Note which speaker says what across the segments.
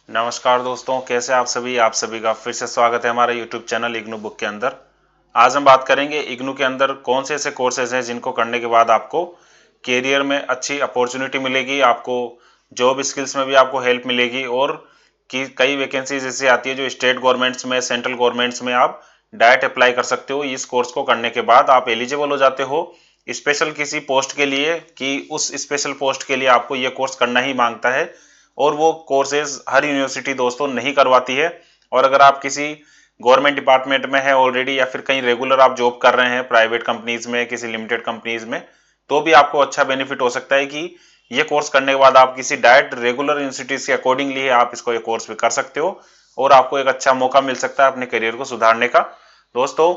Speaker 1: नमस्कार दोस्तों, कैसे आप सभी का फिर से स्वागत है हमारे YouTube चैनल इग्नू बुक के अंदर। आज हम बात करेंगे इग्नू के अंदर कौन से ऐसे कोर्सेज हैं जिनको करने के बाद आपको करियर में अच्छी अपॉर्चुनिटी मिलेगी, आपको जॉब स्किल्स में भी आपको हेल्प मिलेगी और कि कई वैकेंसीज ऐसी आती है जो स्टेट गवर्नमेंट्स में, सेंट्रल गवर्नमेंट्स में आप डायरेक्ट अप्लाई कर सकते हो। इस कोर्स को करने के बाद आप एलिजिबल हो जाते हो स्पेशल किसी पोस्ट के लिए, कि उस स्पेशल पोस्ट के लिए आपको ये कोर्स करना ही मांगता है और वो कोर्सेज हर यूनिवर्सिटी दोस्तों नहीं करवाती है। और अगर आप किसी गवर्नमेंट डिपार्टमेंट में है ऑलरेडी या फिर कहीं रेगुलर आप जॉब कर रहे हैं प्राइवेट कंपनीज में, किसी लिमिटेड कंपनीज में, तो भी आपको अच्छा बेनिफिट हो सकता है कि ये कोर्स करने के बाद आप किसी डायरेक्ट रेगुलर यूनिवर्सिटीज के अकॉर्डिंगली आप इसको ये कोर्स भी कर सकते हो और आपको एक अच्छा मौका मिल सकता है अपने करियर को सुधारने का। दोस्तों,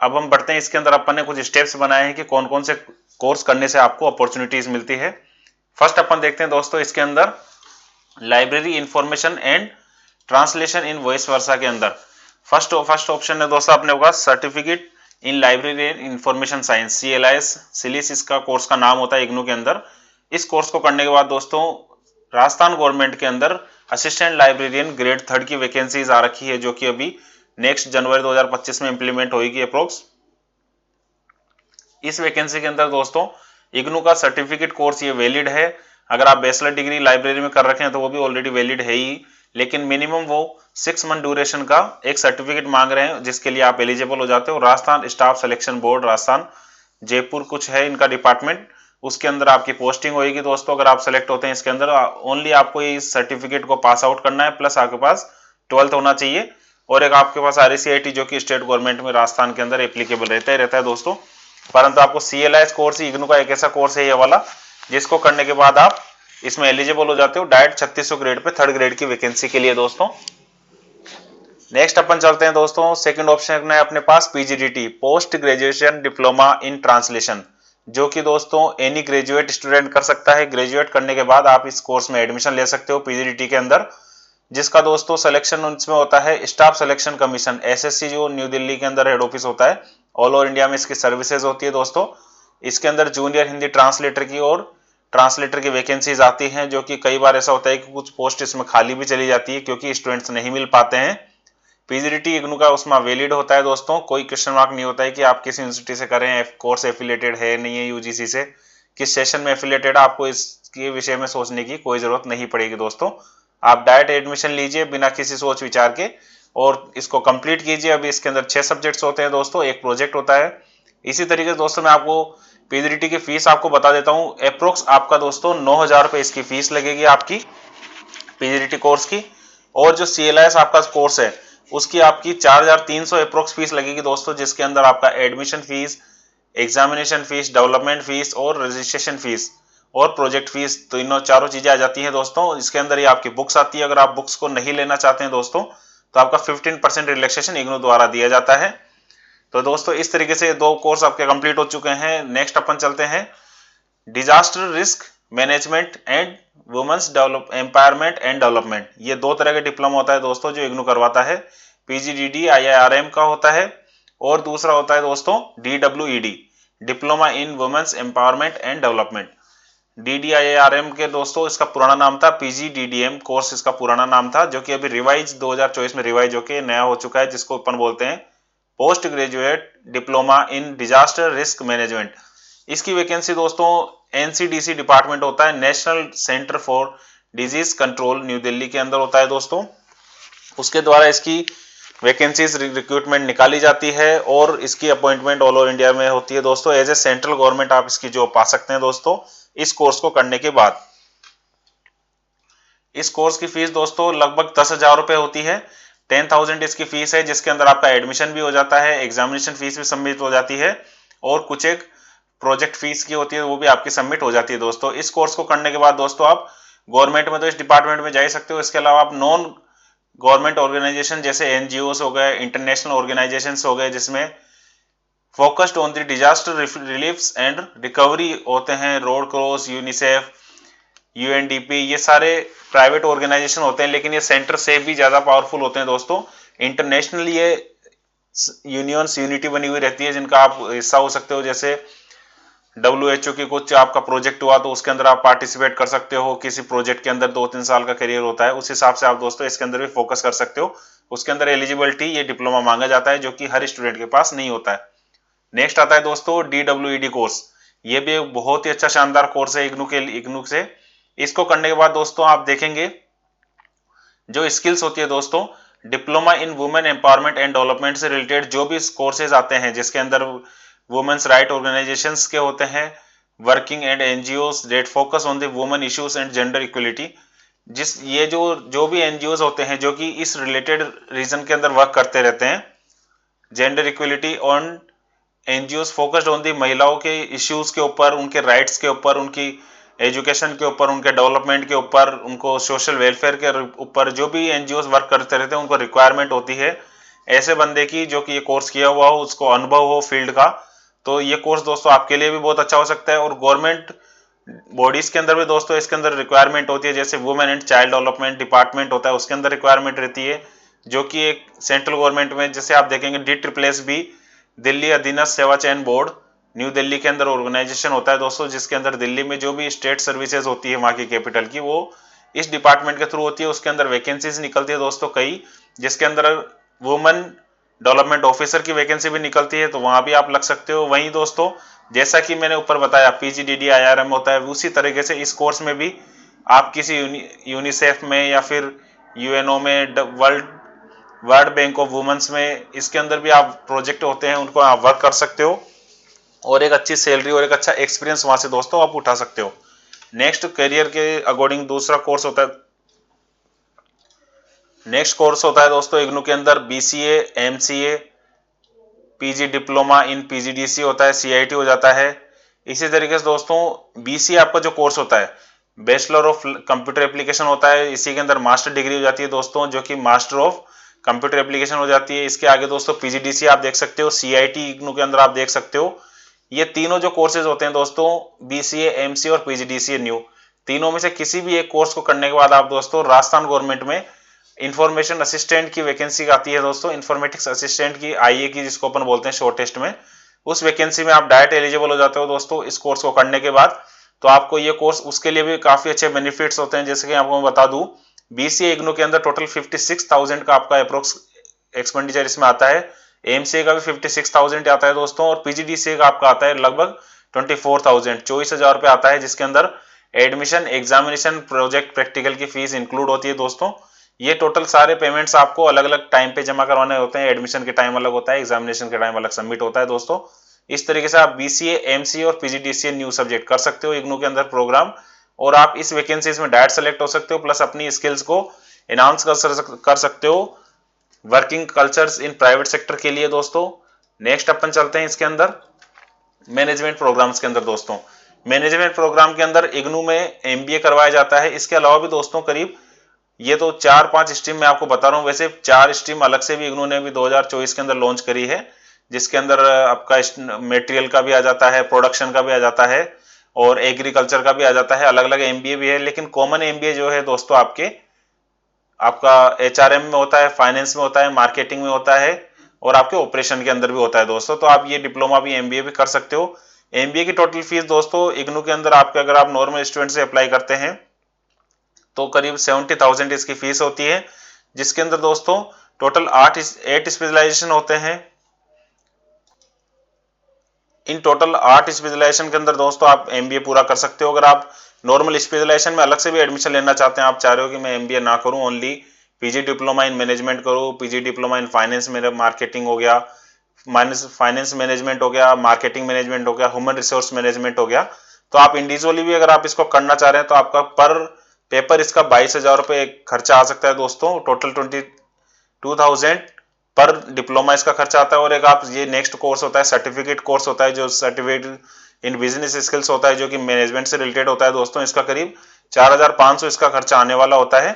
Speaker 1: अब हम बढ़ते हैं इसके अंदर। अपन ने कुछ स्टेप्स बनाए हैं कि कौन कौन से कोर्स करने से आपको अपॉर्चुनिटीज मिलती है। फर्स्ट अपन देखते हैं दोस्तों इसके अंदर library information and translation in vice versa के अंदर फर्स्ट ऑप्शन है दोस्तों अपने पास certificate in library and information science, CLIS CLIS इसका कोर्स का नाम होता है इग्नू के अंदर। इस कोर्स को करने के बाद दोस्तों राजस्थान गवर्नमेंट के अंदर असिस्टेंट लाइब्रेरियन ग्रेड 3 की वैकेंसीज आ रखी है, जो कि अभी नेक्स्ट जनवरी 2025 में इंप्लीमेंट होगी अप्रोक्स। इस वैकेंसी के अंदर दोस्तों इग्नू का सर्टिफिकेट कोर्स ये वैलिड है। अगर आप बैचलर डिग्री लाइब्रेरी में कर रखे हैं तो वो भी ऑलरेडी वैलिड है ही, लेकिन मिनिमम वो 6 मंथ ड्यूरेशन का एक सर्टिफिकेट मांग रहे हैं जिसके लिए आप एलिजिबल हो जाते हो। Rajasthan staff selection board, Rajasthan Jaipur कुछ है इनका डिपार्टमेंट, उसके अंदर आपकी पोस्टिंग होगी दोस्तों। अगर आप सेलेक्ट होते हैं इसके अंदर, ओनली आपको इस सर्टिफिकेट को पास आउट करना है, प्लस आपके पास 12th होना चाहिए और एक आपके पास RACIT जो कि स्टेट गवर्नमेंट में राजस्थान के अंदर एप्लीकेबल रहता है दोस्तों। परंतु आपको CLIS कोर्स ही इग्नू का एक ऐसा कोर्स है ये वाला जिसको करने के बाद आप इसमें एलिजिबल हो जाते हो direct 3600 grade pay 3rd grade की वैकेंसी के लिए दोस्तों। नेक्स्ट अपन चलते हैं दोस्तों, सेकंड ऑप्शन है अपने पास PGDT, post graduation diploma in translation, जो कि दोस्तों एनी ग्रेजुएट स्टूडेंट कर सकता है। ग्रेजुएट करने के बाद आप इस कोर्स में एडमिशन ले सकते हो PGDT के अंदर, जिसका दोस्तों सिलेक्शन इसमें होता है स्टाफ सिलेक्शन कमीशन, SSC, जो न्यू दिल्ली के अंदर हेड ऑफिस होता है। ऑल ओवर इंडिया में इसकी सर्विसेज होती है दोस्तों। इसके अंदर जूनियर हिंदी ट्रांसलेटर की और ट्रांसलेटर की वैकेंसीज आती हैं, जो कि कई बार ऐसा होता है कि कुछ पोस्ट इसमें खाली भी चली जाती है क्योंकि स्टूडेंट्स नहीं मिल पाते हैं। PGDT इग्नू का उसमें वैलिड होता है दोस्तों, कोई क्वेश्चन मार्क नहीं होता है कि आप किस यूनिवर्सिटी से करें, कोर्स एफिलेटेड है नहीं है UGC से, किस सेशन में एफिलेटेड, आपको इसके विषय में सोचने की कोई जरूरत नहीं पड़ेगी दोस्तों। आप डायरेक्ट एडमिशन लीजिए बिना किसी सोच विचार के और इसको कंप्लीट कीजिए। अभी इसके अंदर 6 सब्जेक्ट्स होते हैं दोस्तों, एक प्रोजेक्ट होता है। इसी तरीके से दोस्तों मैं आपको PGDT की फीस आपको बता देता हूँ। अप्रोक्स आपका दोस्तों 9,000 रुपए इसकी फीस लगेगी आपकी PGDT कोर्स की, और जो CLIS आपका कोर्स है उसकी आपकी 4,300 अप्रोक्स फीस लगेगी दोस्तों, जिसके अंदर आपका admission fees, examination fees, development fees और रजिस्ट्रेशन फीस और प्रोजेक्ट फीस, तीनों चारों चीजें आ जाती हैं दोस्तों। इसके अंदर ही आपकी बुक्स आती है। अगर आप बुक्स को नहीं लेना चाहते हैं दोस्तों तो आपका 15% रिलैक्सेशन इग्नू द्वारा दिया जाता है। तो दोस्तों इस तरीके से 2 कोर्स आपके कंप्लीट हो चुके हैं। नेक्स्ट अपन चलते हैं disaster risk management and women's develop empowerment and development. ये 2 तरह का डिप्लोमा होता है दोस्तों जो इग्नू करवाता है। PGDD IIRM का होता है और दूसरा होता है दोस्तों DWED, diploma in women's empowerment and development. DDIIRM के दोस्तों इसका पुराना नाम था PGDDM कोर्स, इसका पुराना नाम था, जो कि अभी रिवाइज 2024 में रिवाइज होके नया हो चुका है, जिसको अपन बोलते हैं post graduate diploma in disaster risk management. इसकी वैकेंसी दोस्तों NCDC डिपार्टमेंट होता है, national centre for disease control, new Delhi के अंदर होता है दोस्तों। उसके द्वारा इसकी वैकेंसीज रिक्रूटमेंट निकाली जाती है और इसकी अपॉइंटमेंट ऑल ओवर इंडिया में होती है दोस्तों। एज ए सेंट्रल गवर्नमेंट आप इसकी जॉब पा सकते हैं दोस्तों इस कोर्स को करने के बाद। इस कोर्स की फीस दोस्तों लगभग 10,000 रुपए होती है। 10,000 इसकी फीस है, जिसके अंदर आपका एडमिशन भी हो जाता है, एग्जामिनेशन फीस भी सबमिट हो जाती है और कुछ एक प्रोजेक्ट फीस की होती है वो भी आपकी सबमिट हो जाती है दोस्तों। इस कोर्स को करने के बाद दोस्तों आप गवर्नमेंट में तो इस डिपार्टमेंट में जा ही सकते हो, इसके अलावा आप नॉन गवर्नमेंट ऑर्गेनाइजेशन जैसे NGOs हो गए, इंटरनेशनल ऑर्गेनाइजेशंस हो गए, जिसमें focused on the disaster reliefs and recovery होते हैं, रेड क्रॉस, यूनिसेफ, UNDP, ये सारे प्राइवेट ऑर्गेनाइजेशन होते हैं, लेकिन ये सेंटर से भी ज्यादा पावरफुल होते हैं दोस्तों। इंटरनेशनल ये यूनियंस यूनिटी बनी हुई रहती है जिनका आप हिस्सा हो सकते हो, जैसे WHO की कुछ आपका प्रोजेक्ट हुआ तो उसके अंदर आप पार्टिसिपेट कर सकते हो, किसी प्रोजेक्ट के अंदर 2-3 साल का करियर होता है, उस हिसाब से आप दोस्तों इसके अंदर भी फोकस कर सकते हो। उसके अंदर एलिजिबिलिटी ये डिप्लोमा मांगा जाता है जो कि हर स्टूडेंट के पास नहीं होता है। नेक्स्ट आता है दोस्तों DWED कोर्स। ये भी एक बहुत ही अच्छा शानदार कोर्स है इग्नू से। इसको करने के बाद दोस्तों आप देखेंगे जो स्किल्स होती है दोस्तों, diploma in women empowerment and development से रिलेटेड जो भी कोर्सेज आते हैं जिसके अंदर वुमेन्स राइट ऑर्गेनाइजेशंस के होते हैं, working and NGOs that focus on the women issues and gender equality, ये जो भी एनजीओस होते हैं जो कि इस रिलेटेड रीजन के अंदर वर्क करते रहते हैं, gender equality on NGOs focused on the महिलाओं के इश्यूज के ऊपर, उनके राइट्स के ऊपर, उनकी एजुकेशन के ऊपर, उनके डेवलपमेंट के ऊपर, उनको सोशल वेलफेयर के ऊपर जो भी एनजीओस वर्क करते रहते हैं उनको रिक्वायरमेंट होती है ऐसे बंदे की जो कि ये कोर्स किया हुआ हो, उसको अनुभव हो फील्ड का। तो ये कोर्स दोस्तों आपके लिए भी बहुत अच्छा हो सकता है। और गवर्नमेंट बॉडीज के अंदर भी दोस्तों इसके अंदर रिक्वायरमेंट होती है, जैसे women and child development department होता है उसके अंदर रिक्वायरमेंट रहती है, जो कि एक सेंट्रल गवर्नमेंट में जैसे आप देखेंगे DSSB, दिल्ली अधीनस्थ सेवा चयन बोर्ड, न्यू दिल्ली के अंदर ऑर्गेनाइजेशन होता है दोस्तों, जिसके अंदर दिल्ली में जो भी स्टेट सर्विसेज होती है वहां की कैपिटल की, वो इस डिपार्टमेंट के थ्रू होती है। उसके अंदर वैकेंसीज निकलती है दोस्तों कई, जिसके अंदर वुमेन डेवलपमेंट ऑफिसर की वैकेंसी भी निकलती है, तो वहां भी आप लग सकते हो। वहीं दोस्तों जैसा कि मैंने ऊपर बताया PGDD IRM होता है, उसी तरीके से इस कोर्स में भी आप किसी यूनिसेफ में या फिर UNO में, वर्ल्ड बैंक ऑफ वुमेन्स में, इसके अंदर भी आप प्रोजेक्ट होते हैं उनको आप वर्क कर सकते हो और एक अच्छी सैलरी और एक अच्छा एक्सपीरियंस वहां से दोस्तों आप उठा सकते हो। नेक्स्ट करियर के अकॉर्डिंग दूसरा कोर्स होता है, नेक्स्ट कोर्स होता है दोस्तों इग्नू के अंदर BCA, MCA, PG diploma in PGDC होता है, CIT हो जाता है। इसी तरीके से दोस्तों BCA आपका जो कोर्स होता है बैचलर ऑफ कंप्यूटर एप्लीकेशन होता है, इसी के अंदर मास्टर डिग्री हो जाती है दोस्तों जो कि मास्टर ऑफ कंप्यूटर एप्लीकेशन हो जाती है। इसके आगे दोस्तों PGDC आप देख सकते हो, CIT इग्नू के अंदर आप देख सकते हो। ये तीनों जो कोर्सेज होते हैं दोस्तों BCA, MCA और PGDCA न्यू, तीनों में से किसी भी एक कोर्स को करने के बाद आप दोस्तों राजस्थान गवर्नमेंट में इंफॉर्मेशन असिस्टेंट की वैकेंसी आती है दोस्तों, इन्फॉर्मेटिक्स असिस्टेंट की, IA की जिसको अपन बोलते हैं शॉर्टेस्ट में, उस वैकेंसी में आप डायरेक्ट एलिजिबल हो जाते हो दोस्तों इस कोर्स को करने के बाद। तो आपको ये कोर्स, उसके लिए भी काफी अच्छे बेनिफिट्स होते हैं। जैसे कि आपको मैं बता दूं, BCA इग्नू के अंदर टोटल 56,000 का आपका अप्रोक्स एक्सपेंडिचर इसमें आता है, MCA का भी 56,000 आता है दोस्तों, और PGDCA का आपका आता है लगभग 24,000, 24,000 रुपये आता है, जिसके अंदर एडमिशन, एग्जामिनेशन, प्रोजेक्ट, प्रैक्टिकल की फीस इंक्लूड होती है दोस्तों। ये टोटल सारे पेमेंट्स आपको अलग अलग टाइम पे जमा करवाने होते हैं, एडमिशन के टाइम अलग होता है, एग्जामिनेशन के टाइम अलग सबमिट होता है दोस्तों। इस तरीके से आप BCA, MCA और PGDCA न्यू सब्जेक्ट कर सकते हो इग्नू के अंदर प्रोग्राम, और आप इस वैकेंसीज में डायरेक्ट सेलेक्ट हो सकते हो, प्लस अपनी स्किल्स को एनहांस कर सकते हो working cultures in private sector के लिए दोस्तों। नेक्स्ट अपन चलते हैं इसके अंदर मैनेजमेंट प्रोग्राम्स के अंदर दोस्तों। मैनेजमेंट प्रोग्राम के अंदर इग्नू में MBA करवाया जाता है। इसके अलावा भी दोस्तों करीब, ये तो 4-5 स्ट्रीम मैं आपको बता रहा हूँ, वैसे 4 स्ट्रीम अलग से भी इग्नू ने भी 2024 के अंदर लॉन्च करी है, जिसके अंदर आपका मटेरियल का भी आ जाता है, प्रोडक्शन का भी आ जाता है और एग्रीकल्चर का भी आ जाता है। अलग अलग MBA भी है, लेकिन कॉमन MBA जो है दोस्तों आपका HRM में होता है, फाइनेंस में होता है, मार्केटिंग में होता है और आपके ऑपरेशन के अंदर भी होता है दोस्तों। तो आप ये डिप्लोमा भी MBA भी कर सकते हो। MBA की टोटल फीस दोस्तों इग्नू के अंदर आपके, अगर आप नॉर्मल स्टूडेंट से अप्लाई करते हैं तो करीब 70,000 इसकी फीस होती है, जिसके अंदर दोस्तों टोटल 8 स्पेशलाइजेशन होते हैं। इन टोटल 8 स्पेशलाइजेशन के अंदर दोस्तों आप MBA पूरा कर सकते हो। अगर आप नॉर्मल स्पेशलाइजेशन में अलग से भी एडमिशन लेना चाहते हैं, आप चाह रहे हो कि मैं MBA ना करूं, only PG diploma in management करूं, PG डिप्लोमा इन फाइनेंस, मेरा मार्केटिंग हो गया, फाइनेंस मैनेजमेंट हो गया, मार्केटिंग मैनेजमेंट हो गया, ह्यूमन रिसोर्स मैनेजमेंट हो गया, तो आप इंडिविजुअली भी अगर आप इसको करना चाह रहे हैं तो आपका पर पेपर इसका 22,000 रुपये खर्चा आ सकता है दोस्तों। टोटल 22,000 पर डिप्लोमा इसका खर्चा आता है। और एक आप ये नेक्स्ट कोर्स होता है, सर्टिफिकेट कोर्स होता है, जो सर्टिफिकेट इन बिजनेस स्किल्स होता है, जो कि मैनेजमेंट से रिलेटेड होता है दोस्तों। इसका करीब 4,500 इसका खर्चा आने वाला होता है।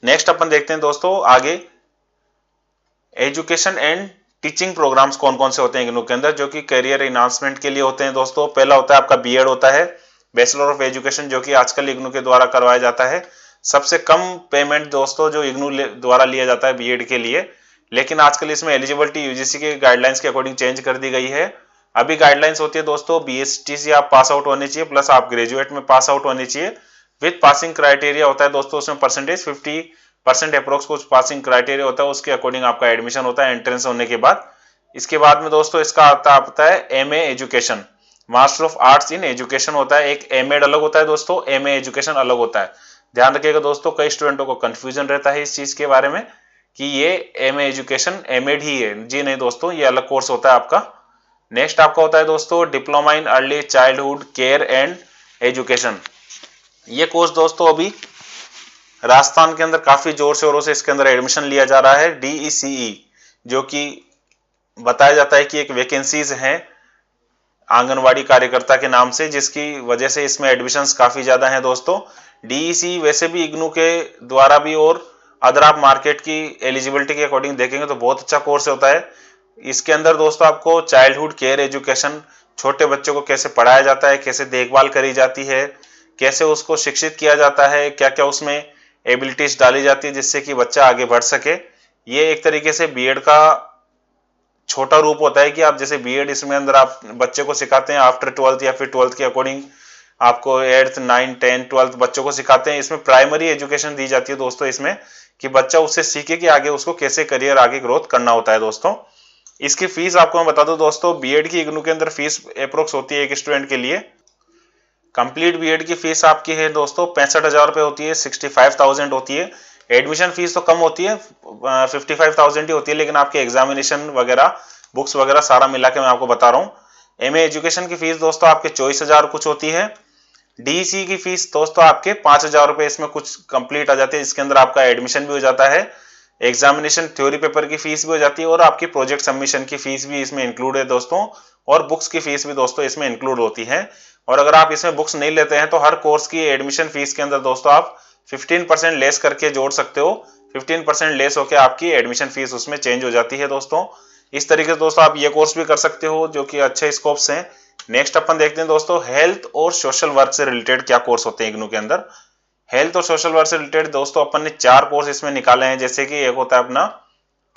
Speaker 1: नेक्स्ट अपन देखते हैं दोस्तों आगे, एजुकेशन एंड टीचिंग प्रोग्राम्स कौन कौन से होते हैं इग्नू के अंदर, जो कि करियर इनहांसमेंट के लिए होते हैं दोस्तों। पहला होता है आपका BEd होता है, बैचलर ऑफ एजुकेशन, जो कि आजकल इग्नू के द्वारा करवाया जाता है। सबसे कम पेमेंट दोस्तों जो इग्नू द्वारा लिया जाता है BEd के लिए, लेकिन आजकल इसमें एलिजिबिलिटी UGC के गाइडलाइंस के अकॉर्डिंग चेंज कर दी गई है। अभी गाइडलाइंस होती है दोस्तों BSTC आप पास आउट होने चाहिए प्लस आप ग्रेजुएट में पास आउट होने चाहिए विद पासिंग क्राइटेरिया होता है दोस्तों, उसमें परसेंटेज 50% अप्रोक्स कुछ पासिंग क्राइटेरिया होता है, उसके अकॉर्डिंग आपका एडमिशन होता है एंट्रेंस होने के बाद। इसके बाद में दोस्तों इसका आता है MA education, master of arts in education होता है। एक एमएड अलग होता है दोस्तों, MA एजुकेशन अलग होता है। ध्यान रखिएगा दोस्तों, कई स्टूडेंटों को कंफ्यूजन रहता है इस चीज के बारे में कि ये MA एजुकेशन एमएड ही है। जी नहीं दोस्तों, ये अलग कोर्स होता है आपका। नेक्स्ट आपका होता है दोस्तों diploma in early childhood care and education. ये कोर्स दोस्तों अभी राजस्थान के अंदर काफी जोर शोरों से इसके अंदर एडमिशन लिया जा रहा है। DECE जो कि बताया जाता है कि एक वैकेंसीज है आंगनवाड़ी कार्यकर्ता के नाम से, जिसकी वजह से इसमें एडमिशंस काफी ज्यादा हैं दोस्तों। DECE वैसे भी इग्नू के द्वारा भी, और अदर आप मार्केट की एलिजिबिलिटी के अकॉर्डिंग देखेंगे तो बहुत अच्छा कोर्स होता है। इसके अंदर दोस्तों आपको चाइल्डहुड केयर एजुकेशन, छोटे बच्चों को कैसे पढ़ाया जाता है, कैसे देखभाल करी जाती है, कैसे उसको शिक्षित किया जाता है, क्या क्या उसमें एबिलिटीज डाली जाती है जिससे कि बच्चा आगे बढ़ सके। ये एक तरीके से बीएड का छोटा रूप होता है कि आप जैसे बीएड इसमें अंदर आप बच्चे को सिखाते हैं आफ्टर 12th या फिर 12th के अकॉर्डिंग आपको 8th 9th 10th 12th बच्चों को सिखाते हैं। इसमें प्राइमरी एजुकेशन दी जाती है दोस्तों इसमें, कि बच्चा उससे सीखे कि आगे उसको कैसे करियर आगे ग्रोथ करना होता है दोस्तों। इसकी फीस आपको मैं बता दूं दोस्तों, बीएड की इग्नू के अंदर फीस अप्रोक्स होती है एक स्टूडेंट के लिए। कंप्लीट बीएड की फीस आपकी है दोस्तों 65,000 रुपए होती है, 65,000 होती है। एडमिशन फीस तो कम होती है, 55,000 ही होती है, लेकिन आपके एग्जामिनेशन वगैरह बुक्स वगैरह सारा मिला के मैं आपको बता रहा हूँ। एमए एजुकेशन की फीस दोस्तों आपके 24,000 कुछ होती है। डीसी की फीस दोस्तों आपके 5,000 रुपए इसमें कुछ कंप्लीट आ जाते हैं, इसके अंदर आपका एडमिशन भी हो जाता है, एग्जामिनेशन थ्योरी पेपर की फीस भी हो जाती है, और आपकी प्रोजेक्ट सबमिशन की फीस भी इसमें इंक्लूड है दोस्तों, और बुक्स की फीस भी दोस्तों इसमें इंक्लूड होती है। और अगर आप इसमें बुक्स नहीं लेते हैं तो हर कोर्स की एडमिशन फीस के अंदर दोस्तों आप 15% लेस करके जोड़ सकते हो, 15% लेस होकर आपकी एडमिशन फीस उसमें चेंज हो जाती है दोस्तों। इस तरीके से दोस्तों आप ये कोर्स भी कर सकते हो जो कि अच्छे स्कोप्स हैं। नेक्स्ट अपन देखते हैं दोस्तों हेल्थ और सोशल वर्क से रिलेटेड क्या कोर्स होते हैं इग्नू के अंदर। हेल्थ और सोशल वर्क से रिलेटेड दोस्तों अपन ने 4 कोर्स इसमें निकाले हैं, जैसे कि एक होता है अपना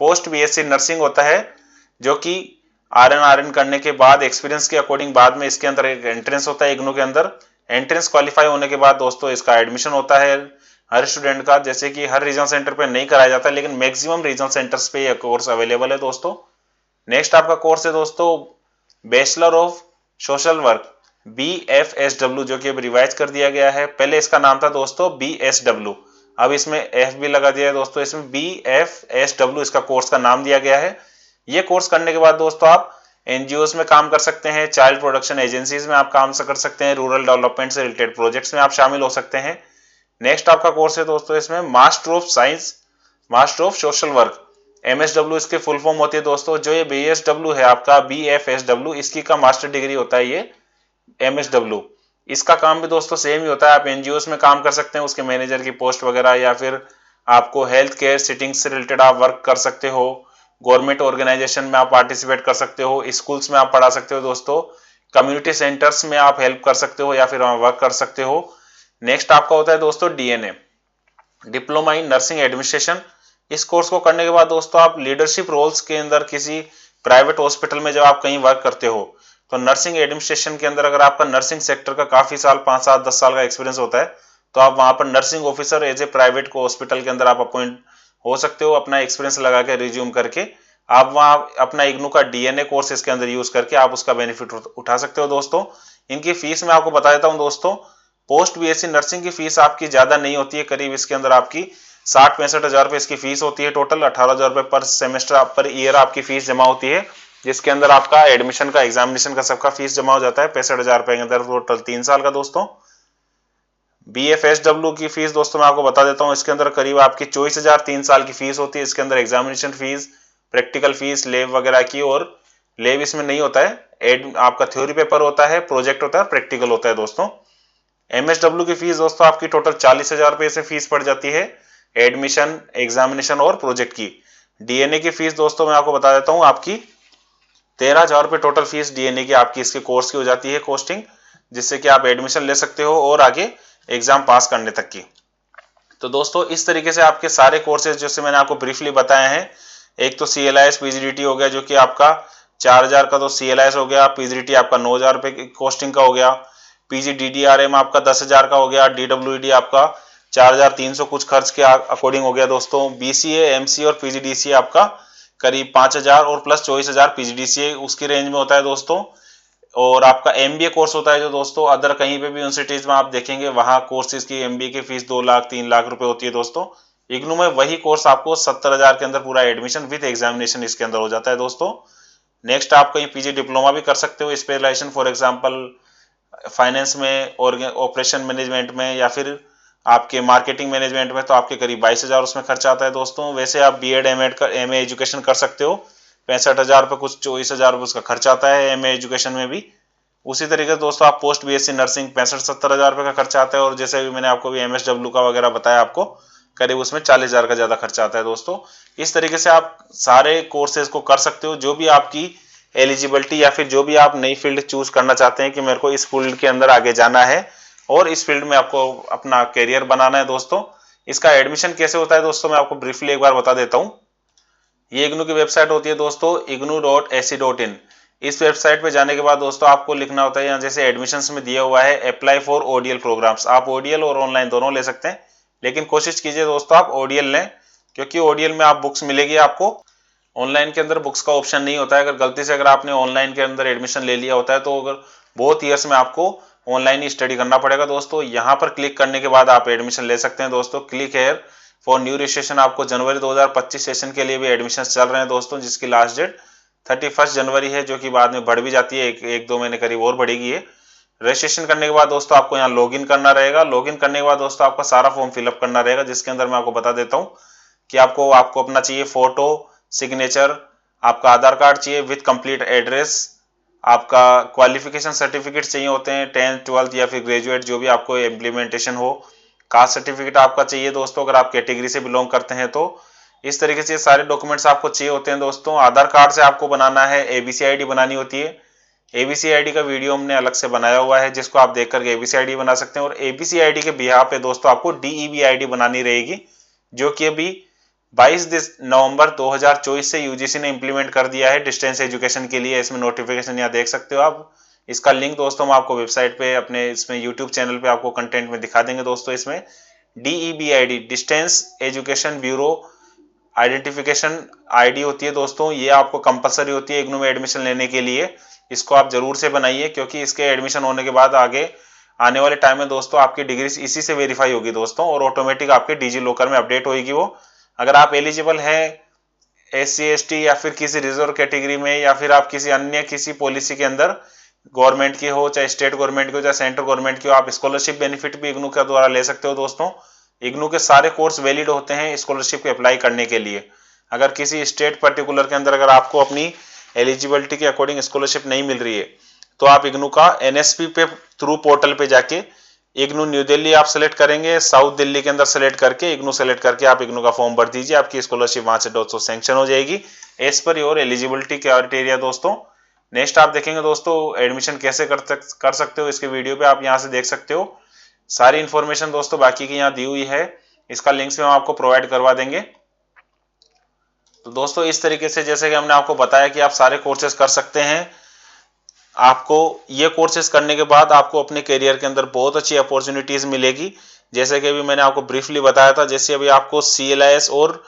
Speaker 1: पोस्ट BSc नर्सिंग होता है, जो कि RN करने के बाद एक्सपीरियंस के अकॉर्डिंग बाद में इसके अंदर एक एंट्रेंस होता है इग्नू के अंदर। एंट्रेंस क्वालिफाई होने के बाद दोस्तों इसका एडमिशन होता है हर स्टूडेंट का, जैसे कि हर रीजनल सेंटर पे नहीं कराया जाता लेकिन मैक्सिमम रीजनल सेंटर्स पे यह कोर्स अवेलेबल है दोस्तों। नेक्स्ट आपका कोर्स है दोस्तों bachelor of social work BFSW, जो कि अब रिवाइज कर दिया गया है। पहले इसका नाम था दोस्तों BSW, अब इसमें F भी लगा दिया है दोस्तों, इसमें BFSW इसका कोर्स का नाम दिया गया है। ये कोर्स करने के बाद दोस्तों आप NGOs में काम कर सकते हैं, चाइल्ड प्रोडक्शन एजेंसीज में आप काम कर सकते हैं, रूरल डेवलपमेंट से रिलेटेड प्रोजेक्ट्स में आप शामिल हो सकते हैं। नेक्स्ट आपका कोर्स है दोस्तों इसमें master of science, master of social work, MSW इसके फुल फॉर्म होती है दोस्तों। जो ये BSW है आपका BFSW, इसकी का मास्टर डिग्री होता है ये MSW। इसका काम भी दोस्तों सेम ही होता है, आप NGOs में काम कर सकते हैं, उसके मैनेजर की पोस्ट वगैरह, या फिर आपको हेल्थ केयर सिटिंग से रिलेटेड आप वर्क कर सकते हो, गवर्नमेंट ऑर्गेनाइजेशन में आप पार्टिसिपेट कर सकते हो, स्कूल्स में आप पढ़ा सकते हो दोस्तों, कम्युनिटी सेंटर्स में आप हेल्प कर सकते हो या फिर वर्क कर सकते हो। नेक्स्ट आपका होता है दोस्तों DNA, diploma in nursing administration. इस कोर्स को करने के बाद दोस्तों आप लीडरशिप रोल्स के अंदर किसी प्राइवेट हॉस्पिटल में जब आप कहीं वर्क करते हो तो नर्सिंग एडमिनिस्ट्रेशन के अंदर अगर आपका नर्सिंग सेक्टर का काफी साल 5 7 10 साल का एक्सपीरियंस होता है तो आप वहां पर nursing officer as a private को हॉस्पिटल के अंदर आप अपॉइंट हो सकते हो, अपना एक्सपीरियंस लगा के रिज्यूम करके आप वहां अपना इग्नू का DNA कोर्स इसके अंदर यूज करके आप उसका बेनिफिट उठा सकते हो दोस्तों। इनकी फीस मैं आपको बता देता हूं दोस्तों, पोस्ट BSc नर्सिंग की फीस आपकी ज्यादा नहीं होती है, करीब इसके अंदर आपकी 60-65 रुपए इसकी फीस होती है टोटल, 18,000 रुपए पर सेमेस्टर पर ईयर आपकी फीस जमा होती है, जिसके अंदर आपका एडमिशन का एग्जामिनेशन का सबका फीस जमा हो जाता है 65,000 रुपए के अंदर टोटल 3 साल का दोस्तों। BFSW की फीस दोस्तों मैं आपको बता देता हूँ, इसके अंदर करीब आपकी 24,000 3 साल की फीस होती है। इसके अंदर examination fees, practical fees, lab वगैरह की, और लैब इसमें नहीं होता है, आपका थ्योरी पेपर होता है, प्रोजेक्ट होता है, प्रैक्टिकल होता है दोस्तों। MSW की फीस दोस्तों आपकी टोटल 40,000 रुपए से फीस पड़ जाती है, एडमिशन, एग्जामिनेशन और प्रोजेक्ट की। DNA की फीस दोस्तों मैं आपको बता देता हूँ, आपकी 13,000 रुपए टोटल फीस DNA की आपकी इसके कोर्स की हो जाती है कॉस्टिंग, जिससे कि आप एडमिशन ले सकते हो और आगे एग्जाम पास करने तक की। तो दोस्तों इस तरीके से आपके सारे कोर्सेज जैसे मैंने आपको ब्रीफली बताए हैं, एक तो CLIS PGDT हो गया जो कि आपका 4000 का तो CLIS हो गया, PGDT आपका 9000 रुपए की कॉस्टिंग का हो गया, PGDDRM आपका 10,000 का हो गया, DWED आपका 4300 कुछ खर्च के अकॉर्डिंग हो गया दोस्तों। BCA, MC और PGDCA आपका करीब 5000 और प्लस 24,000 PGDCA उसकी रेंज में होता है दोस्तों। और आपका MBA कोर्स होता है जो दोस्तों अदर कहीं पे भी यूनिवर्सिटीज में आप देखेंगे वहां कोर्सेज की MBA की फीस 2 लाख 3 लाख रुपए होती है दोस्तों। इग्नू में वही कोर्स आपको 70,000 के अंदर पूरा एडमिशन विद एग्जामिनेशन इसके अंदर हो जाता है दोस्तों। नेक्स्ट आप कहीं PG डिप्लोमा भी कर सकते हो स्पेशलाइजेशन, फॉर एग्जांपल फाइनेंस में और ऑपरेशन मैनेजमेंट में या फिर आपके मार्केटिंग मैनेजमेंट में, तो आपके करीब 22,000 उसमें खर्चा आता है दोस्तों। वैसे आप BEd MAd का MA एजुकेशन कर सकते हो, 65,000 रुपये कुछ 24,000 रुपये उसका खर्चा आता है MA एजुकेशन में भी। उसी तरीके से दोस्तों आप पोस्ट BSc नर्सिंग 65-70,000 रुपये का खर्चा आता है, और जैसे भी मैंने आपको भी MSW का वगैरह बताया आपको करीब उसमें 40,000 का ज्यादा खर्चा आता है दोस्तों। इस तरीके से आप सारे कोर्सेज को कर सकते हो, जो भी आपकी एलिजिबिलिटी या फिर जो भी आप नई फील्ड चूज करना चाहते हैं कि मेरे को इस फील्ड के अंदर आगे जाना है और इस फील्ड में आपको अपना करियर बनाना है दोस्तों। इसका एडमिशन कैसे होता है दोस्तों मैं आपको ब्रीफली एक बार बता देता हूँ। ये इग्नू की वेबसाइट होती है दोस्तों ignu.ac.in। इस वेबसाइट पे जाने के बाद दोस्तों आपको लिखना होता है, यहाँ जैसे एडमिशंस में दिया हुआ है अप्लाई फॉर ODL प्रोग्राम्स, आप ODL और ऑनलाइन दोनों ले सकते हैं, लेकिन कोशिश कीजिए दोस्तों आप ODL लें, क्योंकि ODL में आप बुक्स मिलेगी आपको, ऑनलाइन के अंदर बुक्स का ऑप्शन नहीं होता है। अगर गलती से अगर आपने ऑनलाइन के अंदर एडमिशन ले लिया होता है तो अगर बहुत ईयर्स में आपको ऑनलाइन ही स्टडी करना पड़ेगा दोस्तों। यहाँ पर क्लिक करने के बाद आप एडमिशन ले सकते हैं दोस्तों। Click here for new registration, आपको जनवरी 2025 सेशन के लिए भी एडमिशन चल रहे हैं दोस्तों, जिसकी लास्ट डेट 31 जनवरी है, जो कि बाद में बढ़ भी जाती है, एक दो महीने करीब और बढ़ेगी ये। रजिस्ट्रेशन करने के बाद दोस्तों आपको यहाँ लॉगिन करना रहेगा। लॉगिन करने के बाद दोस्तों आपका सारा फॉर्म फिलअप करना रहेगा, जिसके अंदर मैं आपको बता देता हूँ कि आपको अपना चाहिए फोटो, सिग्नेचर, आपका आधार कार्ड चाहिए विथ कंप्लीट एड्रेस, आपका क्वालिफिकेशन सर्टिफिकेट चाहिए होते हैं 10th 12th या फिर ग्रेजुएट जो भी आपको इम्प्लीमेंटेशन हो, कास्ट सर्टिफिकेट आपका चाहिए दोस्तों अगर आप कैटेगरी से बिलोंग करते हैं तो। इस तरीके से सारे डॉक्यूमेंट्स आपको चाहिए होते हैं दोस्तों। आधार कार्ड से आपको बनाना है ABC ID बनानी होती है। ABC ID का वीडियो हमने अलग से बनाया हुआ है, जिसको आप देख करके ABC ID बना सकते हैं। और ABC ID के बिहाफ पे दोस्तों आपको DEB ID बनानी रहेगी, जो कि अभी 22 नवंबर 2024 से UGC ने इंप्लीमेंट कर दिया है डिस्टेंस एजुकेशन के लिए। इसमें नोटिफिकेशन यहाँ देख सकते हो आप। इसका लिंक दोस्तों हम आपको वेबसाइट पे अपने इसमें यूट्यूब चैनल पे आपको कंटेंट में दिखा देंगे दोस्तों। इसमें DEB ID distance education bureau identification ID होती है दोस्तों, ये आपको कंपलसरी होती है इग्नू में एडमिशन लेने के लिए। इसको आप जरूर से बनाइए, क्योंकि इसके एडमिशन होने के बाद आगे आने वाले टाइम में दोस्तों आपकी डिग्री इसी से वेरीफाई होगी दोस्तों, और ऑटोमेटिक आपके डिजी लॉकर में अपडेट होगी वो। अगर आप एलिजिबल हैं SC ST या फिर किसी रिजर्व कैटेगरी में, या फिर आप किसी अन्य किसी पॉलिसी के अंदर गवर्नमेंट की हो, चाहे स्टेट गवर्नमेंट की हो चाहे सेंट्रल गवर्नमेंट की हो, आप स्कॉलरशिप बेनिफिट भी इग्नू के द्वारा ले सकते हो दोस्तों। इग्नू के सारे कोर्स वैलिड होते हैं स्कॉलरशिप के अप्लाई करने के लिए। अगर किसी स्टेट पर्टिकुलर के अंदर अगर आपको अपनी एलिजिबिलिटी के अकॉर्डिंग स्कॉलरशिप नहीं मिल रही है, तो आप इग्नू का NSP पे थ्रू पोर्टल पे जाके इग्नू न्यू दिल्ली आप सेलेक्ट करेंगे, साउथ दिल्ली के अंदर सेलेक्ट करके इग्नू सेलेक्ट करके आप इग्नू का फॉर्म भर दीजिए, आपकी स्कॉलरशिप वहां से दोस्तों सैंक्शन हो जाएगी as per your eligibility criteria दोस्तों। नेक्स्ट आप देखेंगे दोस्तों एडमिशन कैसे कर सकते हो, इसके वीडियो पे आप यहाँ से देख सकते हो सारी इंफॉर्मेशन दोस्तों, बाकी की यहाँ दी हुई है, इसका लिंक्स भी हम आपको प्रोवाइड करवा देंगे। तो दोस्तों इस तरीके से जैसे कि हमने आपको बताया कि आप सारे कोर्सेज कर सकते हैं। आपको ये कोर्सेज करने के बाद आपको अपने करियर के अंदर बहुत अच्छी अपॉर्चुनिटीज मिलेगी, जैसे कि अभी मैंने आपको ब्रीफली बताया था। जैसे अभी आपको CLIS और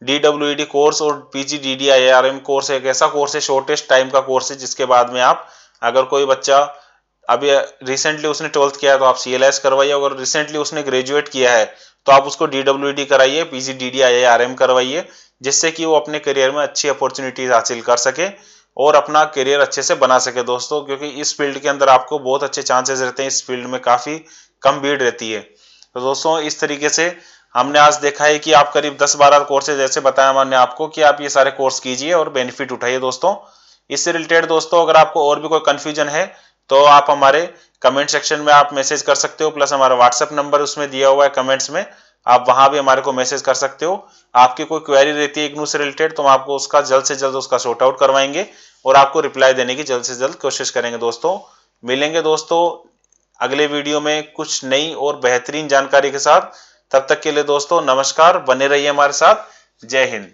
Speaker 1: DWED कोर्स और PGDDIRM कोर्स एक ऐसा कोर्स है, शॉर्टेस्ट टाइम का कोर्स है, जिसके बाद में आप अगर कोई बच्चा अभी रिसेंटली उसने 12th किया है तो आप CLIS करवाइए, अगर रिसेंटली उसने ग्रेजुएट किया है तो आप उसको DWED कराइए, PGDDIRM करवाइए, जिससे कि वो अपने करियर में अच्छी अपॉर्चुनिटीज हासिल कर सके और अपना करियर अच्छे से बना सके दोस्तों। क्योंकि इस फील्ड के अंदर आपको बहुत अच्छे चांसेस रहते हैं, इस फील्ड में काफी कम भीड़ रहती है। तो दोस्तों इस तरीके से हमने आज देखा है कि आप करीब 10-12 कोर्सेज ऐसे बताया मैंने आपको कि आप ये सारे कोर्स कीजिए और बेनिफिट उठाइए दोस्तों। इससे रिलेटेड दोस्तों अगर आपको और भी कोई कंफ्यूजन है तो आप हमारे कमेंट सेक्शन में आप मैसेज कर सकते हो, प्लस हमारा व्हाट्सएप नंबर उसमें दिया हुआ है कमेंट्स में, आप वहां भी हमारे को मैसेज कर सकते हो। आपकी कोई क्वेरी रहती है इग्नू से रिलेटेड तो हम आपको उसका जल्द से जल्द उसका सॉर्ट आउट करवाएंगे और आपको रिप्लाई देने की जल्द से जल्द कोशिश करेंगे दोस्तों। मिलेंगे दोस्तों अगले वीडियो में कुछ नई और बेहतरीन जानकारी के साथ। तब तक के लिए दोस्तों नमस्कार, बने रहिए हमारे साथ। जय हिंद।